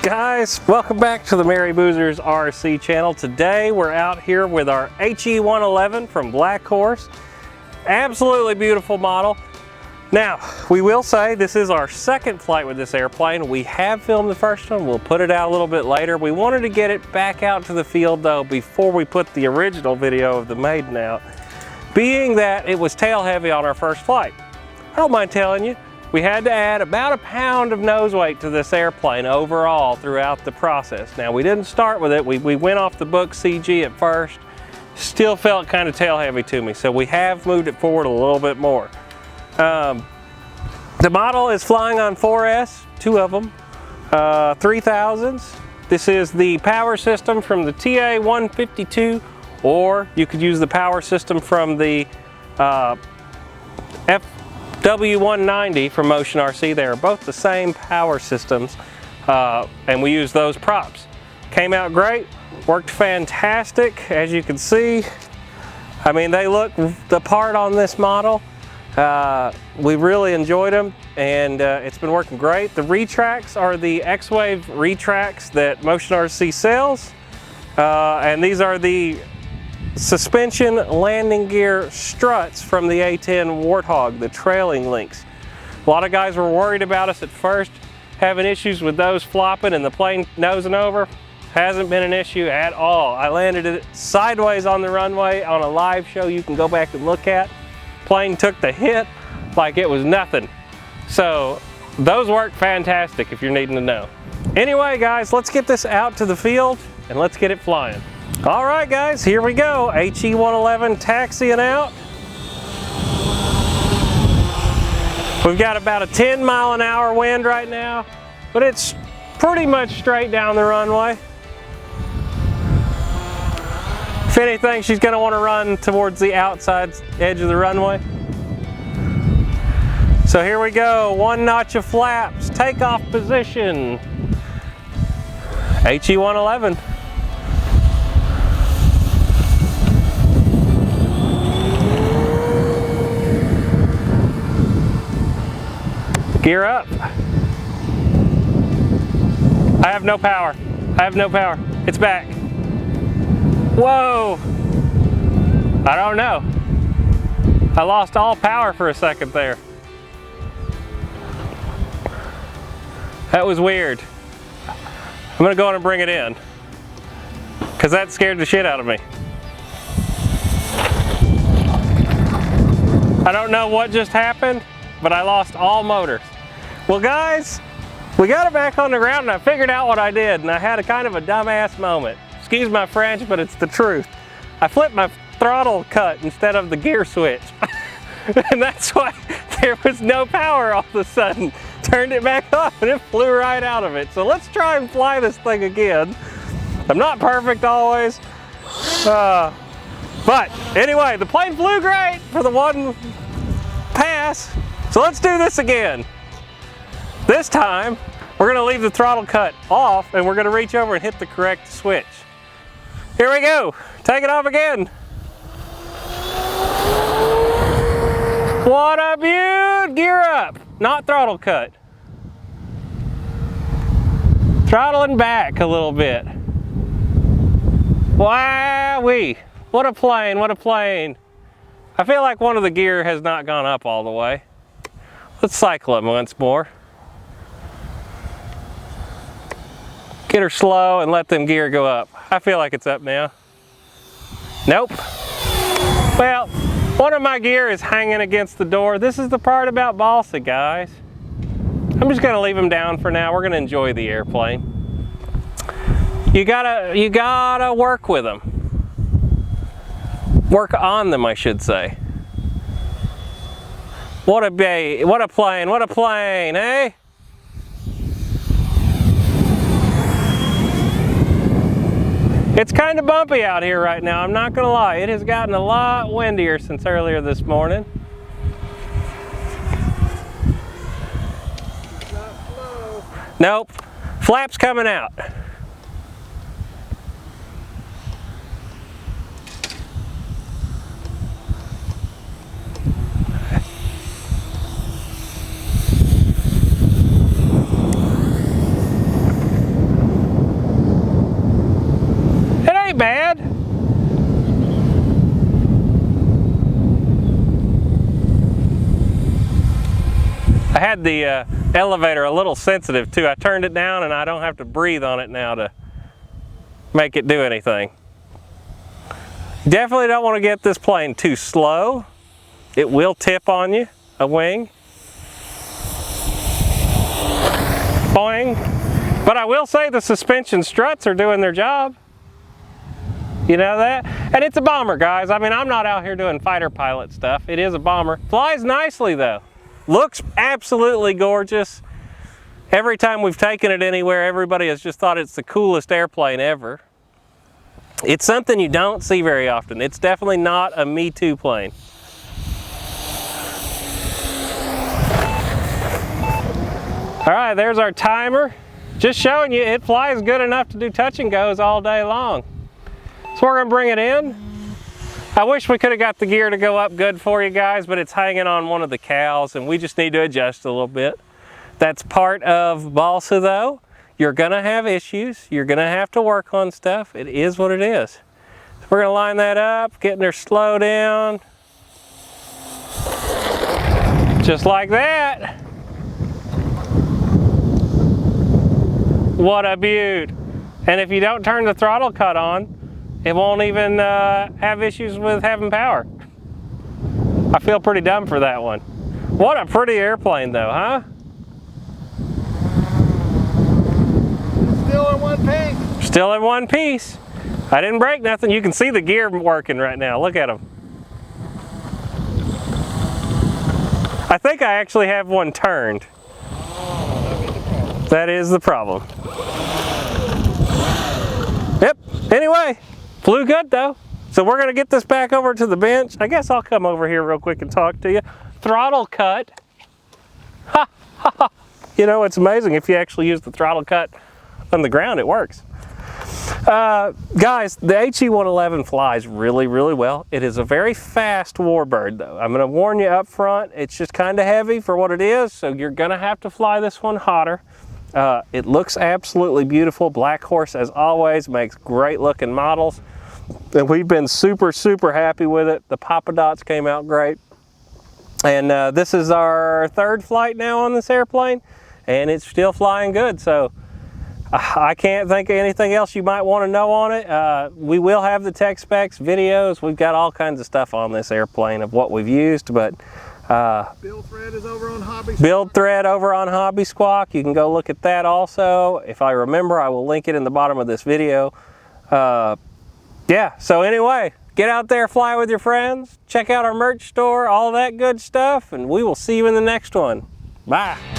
Guys, welcome back to the Merry Boozers RC channel. Today we're out here with our HE-111 from Black Horse. Absolutely beautiful model. Now, we will say this is our second flight with this airplane. We have filmed the first one. We'll put it out a little bit later. We wanted to get it back out to the field though before we put the original video of the maiden out, being that it was tail heavy on our first flight. I don't mind telling you, we had to add about a pound of nose weight to this airplane overall throughout the process. Now, we didn't start with it. We went off the book CG at first. Still felt kind of tail heavy to me, so we have moved it forward a little bit more. The model is flying on 4S, two of them, 3000s. This is the power system from the TA-152, or you could use the power system from the FW-190 from Motion RC. They are both the same power systems, and we use those props. Came out great, worked fantastic, as you can see. I mean, they look the part on this model. We really enjoyed them, and it's been working great. The retracts are the X-Wave retracts that Motion RC sells, and these are the suspension landing gear struts from the A10 Warthog, the trailing links. A lot of guys were worried about us at first, having issues with those flopping and the plane nosing over. Hasn't been an issue at all. I landed it sideways on the runway on a live show you can go back and look at. Plane took the hit like it was nothing. So those work fantastic if you're needing to know. Anyway guys, let's get this out to the field and let's get it flying. All right guys, here we go. HE-111 taxiing out. We've got about a 10-mile-an-hour wind right now, but it's pretty much straight down the runway. If anything, she's going to want to run towards the outside edge of the runway. So here we go, one notch of flaps, takeoff position. HE-111. Gear up. I have no power. I have no power. It's back. Whoa. I don't know. I lost all power for a second there. That was weird. I'm gonna go on and bring it in, because that scared the shit out of me. I don't know what just happened, but I lost all motors. Well guys, we got it back on the ground and I figured out what I did, and I had a kind of a dumbass moment. Excuse my French, but it's the truth. I flipped my throttle cut instead of the gear switch. And that's why there was no power all of a sudden. Turned it back off and it flew right out of it. So let's try and fly this thing again. I'm not perfect always. But anyway, the plane flew great for the one pass. So let's do this again. This time, we're gonna leave the throttle cut off and we're gonna reach over and hit the correct switch. Here we go, take it off again. What a beaut, gear up, not throttle cut. Throttling back a little bit. Wowee, what a plane, what a plane. I feel like one of the gear has not gone up all the way. Let's cycle it once more. Get her slow and let them gear go up. I feel like it's up now. Nope. Well, one of my gear is hanging against the door. This is the part about balsa, guys. I'm just gonna leave them down for now. We're gonna enjoy the airplane. You gotta work with them. Work on them, I should say. What a plane, eh? It's kind of bumpy out here right now, I'm not gonna lie. It has gotten a lot windier since earlier this morning. Not slow. Nope, flaps coming out. I had the elevator a little sensitive too. I turned it down and I don't have to breathe on it now to make it do anything. Definitely don't want to get this plane too slow. It will tip on you, a wing. Boing. But I will say the suspension struts are doing their job. You know that? And it's a bomber, guys. I mean, I'm not out here doing fighter pilot stuff. It is a bomber. Flies nicely though. Looks absolutely gorgeous. Every time we've taken it anywhere, everybody has just thought it's the coolest airplane ever. It's something you don't see very often. It's definitely not a Me Too plane. All right, there's our timer. Just showing you it flies good enough to do touch and goes all day long. So we're gonna bring it in. I wish we could have got the gear to go up good for you guys, but it's hanging on one of the cowls and we just need to adjust a little bit. That's part of balsa though. You're gonna have issues. You're gonna have to work on stuff. It is what it is. So we're gonna line that up, getting her slow down. Just like that. What a beaut. And if you don't turn the throttle cut on, it won't even have issues with having power. I feel pretty dumb for that one. What a pretty airplane though, huh? Still in one piece. Still in one piece. I didn't break nothing. You can see the gear working right now. Look at them. I think I actually have one turned. That is the problem. Yep. Anyway. Flew good though. So we're gonna get this back over to the bench. I guess I'll come over here real quick and talk to you. Throttle cut. Ha, ha, ha. You know, it's amazing if you actually use the throttle cut on the ground, it works. Guys, the He-111 flies really, really well. It is a very fast warbird though. I'm gonna warn you up front, it's just kind of heavy for what it is, so you're gonna have to fly this one hotter. It looks absolutely beautiful. Black Horse, as always, makes great looking models. And we've been super, super happy with it. The Papa Dots came out great. And this is our third flight now on this airplane, and it's still flying good. So I can't think of anything else you might want to know on it. We will have the tech specs, videos. We've got all kinds of stuff on this airplane of what we've used, but Build thread is over on Hobby. Build thread over on Hobby Squawk. You can go look at that also. If I remember, I will link it in the bottom of this video. Yeah, so anyway, get out there, fly with your friends, check out our merch store, all that good stuff, and we will see you in the next one. Bye.